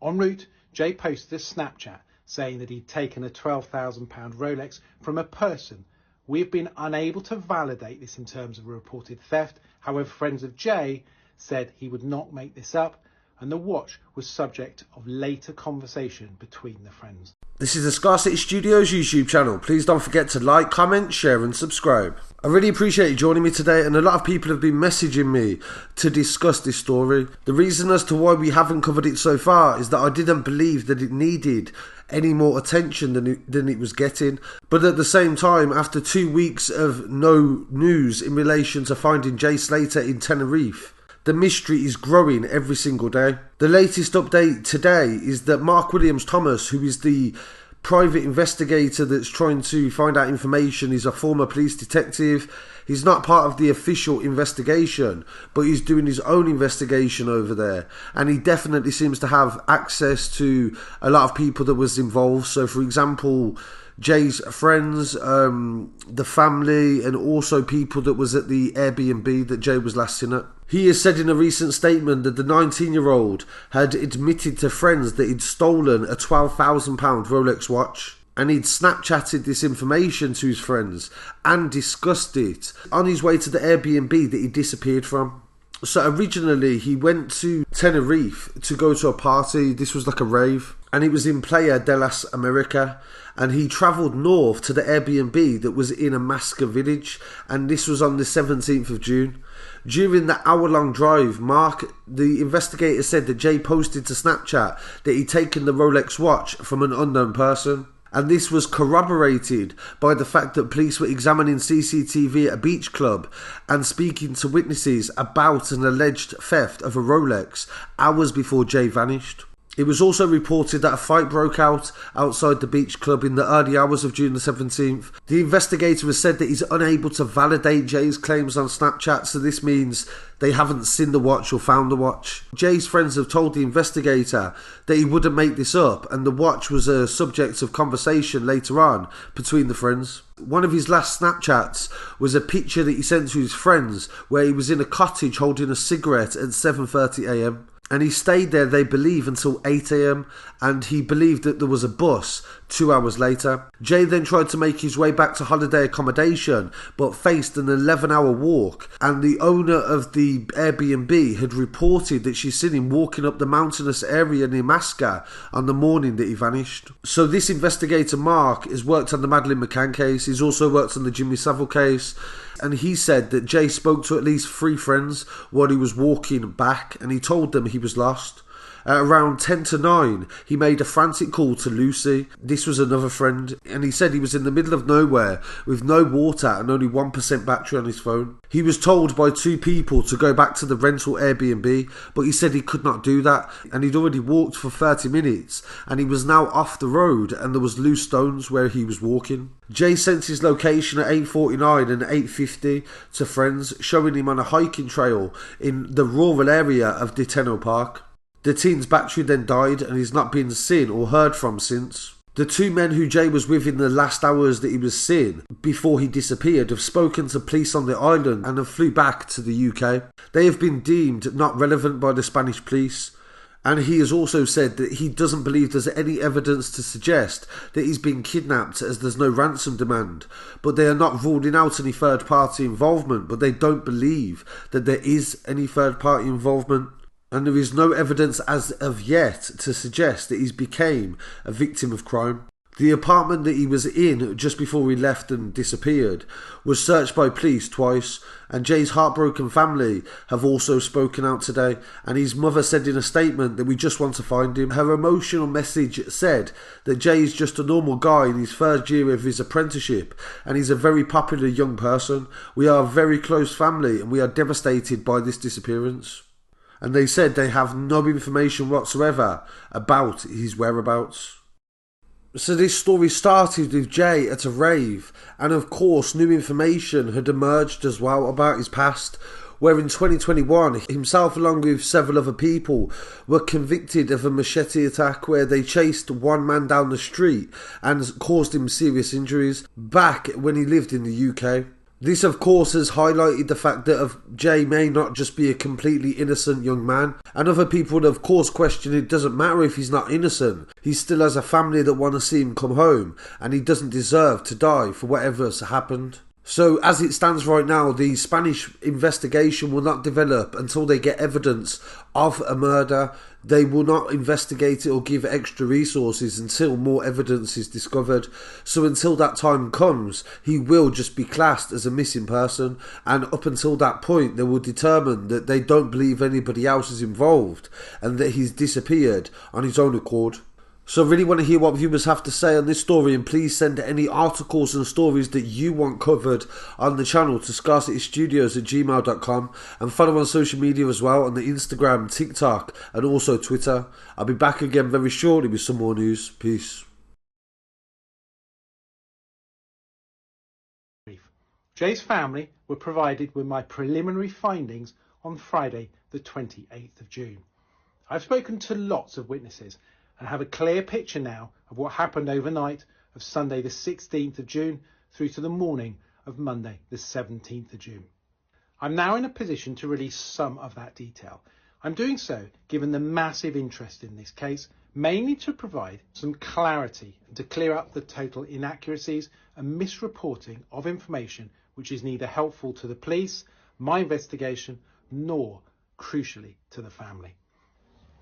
En route, Jay posted a Snapchat saying that he'd taken a £12,000 Rolex from a person. We have been unable to validate this in terms of a reported theft. However, friends of Jay said he would not make this up, and the watch was subject of later conversation between the friends. This is the Scarcity Studios YouTube channel. Please don't forget to like, comment, share and subscribe. I really appreciate you joining me today, and a lot of people have been messaging me to discuss this story. The reason as to why we haven't covered it so far is that I didn't believe that it needed any more attention than it was getting. But at the same time, after 2 weeks of no news in relation to finding Jay Slater in Tenerife, the mystery is growing every single day. The latest update today is that Mark Williams Thomas, who is the private investigator that's trying to find out information, is a former police detective. He's not part of the official investigation, but he's doing his own investigation over there. And he definitely seems to have access to a lot of people that was involved. So, for example, Jay's friends, the family, and also people that was at the Airbnb that Jay was last seen at. He has said in a recent statement that the 19-year-old had admitted to friends that he'd stolen a £12,000 Rolex watch, and he'd Snapchatted this information to his friends and discussed it on his way to the Airbnb that he disappeared from. So originally he went to Tenerife to go to a party. This was like a rave, and it was in Playa de las America, and he travelled north to the Airbnb that was in a Masca village, and this was on the 17th of June. During the hour-long drive, Mark, the investigator, said that Jay posted to Snapchat that he'd taken the Rolex watch from an unknown person. And this was corroborated by the fact that police were examining CCTV at a beach club and speaking to witnesses about an alleged theft of a Rolex hours before Jay vanished. It was also reported that a fight broke out outside the beach club in the early hours of June the 17th. The investigator has said that he's unable to validate Jay's claims on Snapchat, so this means they haven't seen the watch or found the watch. Jay's friends have told the investigator that he wouldn't make this up, and the watch was a subject of conversation later on between the friends. One of his last Snapchats was a picture that he sent to his friends where he was in a cottage holding a cigarette at 7:30 AM. And he stayed there, they believe, until 8 AM, and he believed that there was a bus 2 hours later. Jay then tried to make his way back to holiday accommodation, but faced an 11-hour walk, and the owner of the Airbnb had reported that she's seen him walking up the mountainous area near Masca on the morning that he vanished. So this investigator, Mark, has worked on the Madeleine McCann case. He's also worked on the Jimmy Savile case, and he said that Jay spoke to at least 3 friends while he was walking back, and he told them he was lost. At around 10 to 9, he made a frantic call to Lucy. This was another friend, and he said he was in the middle of nowhere with no water and only 1% battery on his phone. He was told by 2 people to go back to the rental Airbnb, but he said he could not do that, and he'd already walked for 30 minutes, and he was now off the road, and there was loose stones where he was walking. Jay sent his location at 8:49 and 8:50 to friends, showing him on a hiking trail in the rural area of Deteno Park. The teen's battery then died, and he's not been seen or heard from since. The 2 men who Jay was with in the last hours that he was seen before he disappeared have spoken to police on the island and have flew back to the UK. They have been deemed not relevant by the Spanish police, and he has also said that he doesn't believe there's any evidence to suggest that he's been kidnapped, as there's no ransom demand. But they are not ruling out any third-party involvement, but they don't believe that there is any third-party involvement. And there is no evidence as of yet to suggest that he's became a victim of crime. The apartment that he was in just before he left and disappeared was searched by police twice, and Jay's heartbroken family have also spoken out today, and his mother said in a statement that we just want to find him. Her emotional message said that Jay is just a normal guy in his first year of his apprenticeship, and he's a very popular young person. We are a very close family, and we are devastated by this disappearance. And they said they have no information whatsoever about his whereabouts. So this story started with Jay at a rave, and of course new information had emerged as well about his past, where in 2021 himself along with several other people were convicted of a machete attack where they chased one man down the street and caused him serious injuries back when he lived in the UK. This, of course, has highlighted the fact that Jay may not just be a completely innocent young man, and other people would, of course, question it doesn't matter if he's not innocent. He still has a family that want to see him come home, and he doesn't deserve to die for whatever has happened. So, as it stands right now, the Spanish investigation will not develop until they get evidence of a murder. They will not investigate it or give extra resources until more evidence is discovered. So until that time comes, he will just be classed as a missing person, and up until that point they will determine that they don't believe anybody else is involved and that he's disappeared on his own accord. So I really want to hear what viewers have to say on this story, and please send any articles and stories that you want covered on the channel to scarcitystudios@gmail.com, and follow on social media as well on the Instagram, TikTok and also Twitter. I'll be back again very shortly with some more news. Peace. Jay's family were provided with my preliminary findings on Friday the 28th of June. I've spoken to lots of witnesses and have a clear picture now of what happened overnight of Sunday the 16th of June through to the morning of Monday the 17th of June. I'm now in a position to release some of that detail. I'm doing so given the massive interest in this case, mainly to provide some clarity and to clear up the total inaccuracies and misreporting of information which is neither helpful to the police, my investigation, nor, crucially, to the family.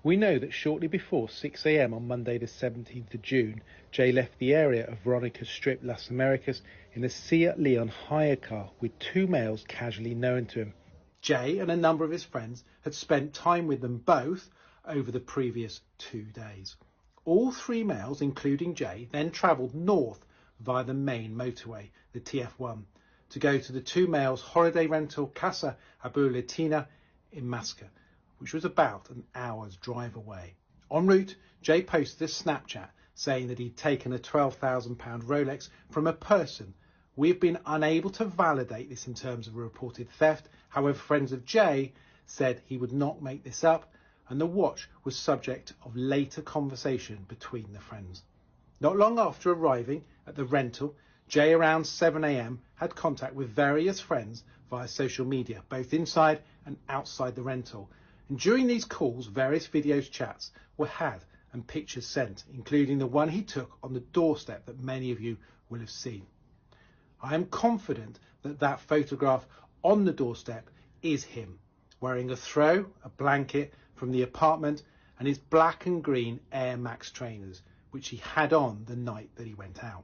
We know that shortly before 6 a.m. on Monday the 17th of June, Jay left the area of Veronica's Strip, Las Americas, in a Seat Leon hire car with two males casually known to him. Jay and a number of his friends had spent time with them both over the previous 2 days. All three males, including Jay, then travelled north via the main motorway, the TF1, to go to the two males' holiday rental Casa Abu Latina in Masca, which was about an hour's drive away. En route, Jay posted a Snapchat saying that he'd taken a £12,000 Rolex from a person. We've been unable to validate this in terms of a reported theft. However, friends of Jay said he would not make this up, and the watch was subject of later conversation between the friends. Not long after arriving at the rental, Jay around 7 a.m. had contact with various friends via social media, both inside and outside the rental. And during these calls, various videos chats were had and pictures sent, including the one he took on the doorstep that many of you will have seen. I am confident that that photograph on the doorstep is him, wearing a throw, a blanket from the apartment, and his black and green Air Max trainers, which he had on the night that he went out.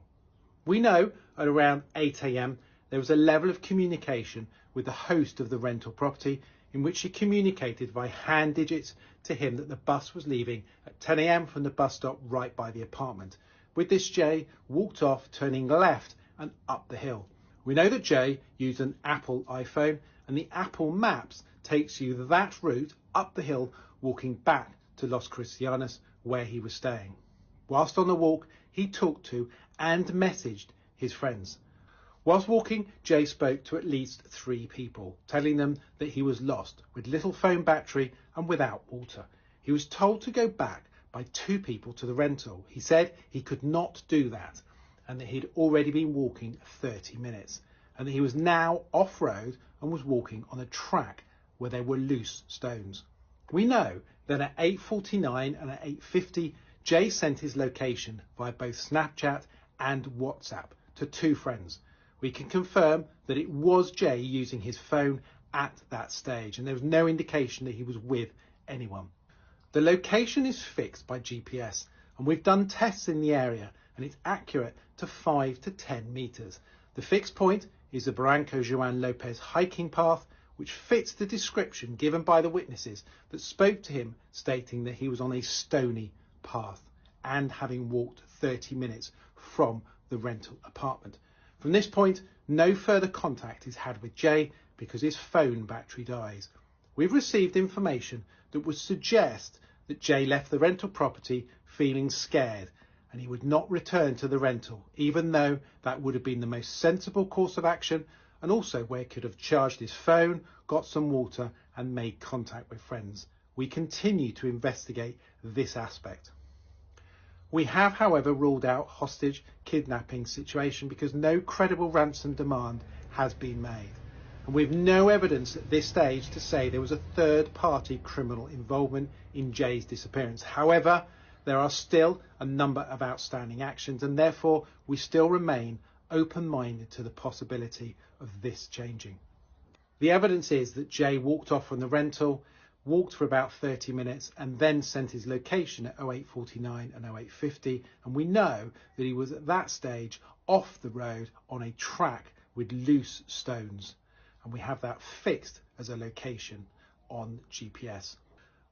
We know at around 8 a.m. there was a level of communication with the host of the rental property in which she communicated by hand digits to him that the bus was leaving at 10 a.m. from the bus stop right by the apartment. With this, Jay walked off, turning left and up the hill. We know that Jay used an Apple iPhone, and the Apple Maps takes you that route up the hill, walking back to Los Cristianos, where he was staying. Whilst on the walk, he talked to and messaged his friends. Whilst walking, Jay spoke to at least 3 people, telling them that he was lost, with little phone battery and without water. He was told to go back by 2 people to the rental. He said he could not do that, and that he'd already been walking 30 minutes, and that he was now off-road and was walking on a track where there were loose stones. We know that at 8:49 and at 8:50, Jay sent his location via both Snapchat and WhatsApp to 2 friends. We can confirm that it was Jay using his phone at that stage, and there was no indication that he was with anyone. The location is fixed by GPS, and we've done tests in the area, and it's accurate to 5 to 10 meters. The fixed point is the Barranco Joan Lopez hiking path, which fits the description given by the witnesses that spoke to him, stating that he was on a stony path and having walked 30 minutes from the rental apartment. From this point, no further contact is had with Jay because his phone battery dies. We've received information that would suggest that Jay left the rental property feeling scared, and he would not return to the rental, even though that would have been the most sensible course of action, and also where he could have charged his phone, got some water and made contact with friends. We continue to investigate this aspect. We have, however, ruled out hostage kidnapping situation because no credible ransom demand has been made. And we have no evidence at this stage to say there was a third-party criminal involvement in Jay's disappearance. However, there are still a number of outstanding actions, and therefore we still remain open-minded to the possibility of this changing. The evidence is that Jay walked off from the rental, walked for about 30 minutes, and then sent his location at 08:49 and 08:50, and we know that he was at that stage off the road on a track with loose stones, and we have that fixed as a location on GPS.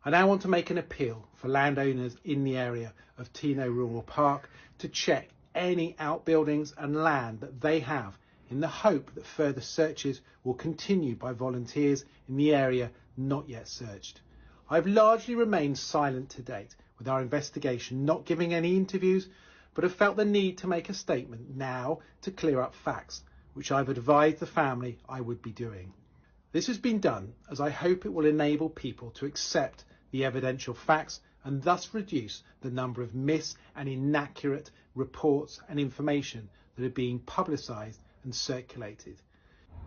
I now want to make an appeal for landowners in the area of Tino Rural Park to check any outbuildings and land that they have, in the hope that further searches will continue by volunteers in the area not yet searched. I've largely remained silent to date with our investigation, not giving any interviews, but have felt the need to make a statement now to clear up facts, which I've advised the family I would be doing. This has been done as I hope it will enable people to accept the evidential facts and thus reduce the number of and inaccurate reports and information that are being publicised and circulated.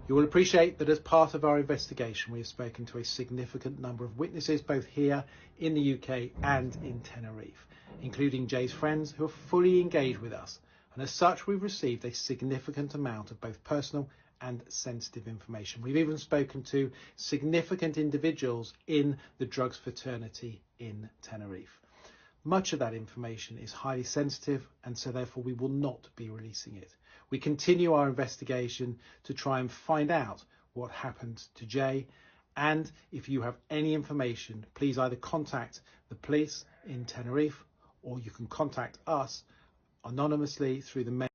You will appreciate that as part of our investigation we have spoken to a significant number of witnesses both here in the UK and in Tenerife, including Jay's friends who are fully engaged with us, and as such we've received a significant amount of both personal and sensitive information. We've even spoken to significant individuals in the drugs fraternity in Tenerife. Much of that information is highly sensitive, and so therefore we will not be releasing it. We continue our investigation to try and find out what happened to Jay, and if you have any information, please either contact the police in Tenerife or you can contact us anonymously through the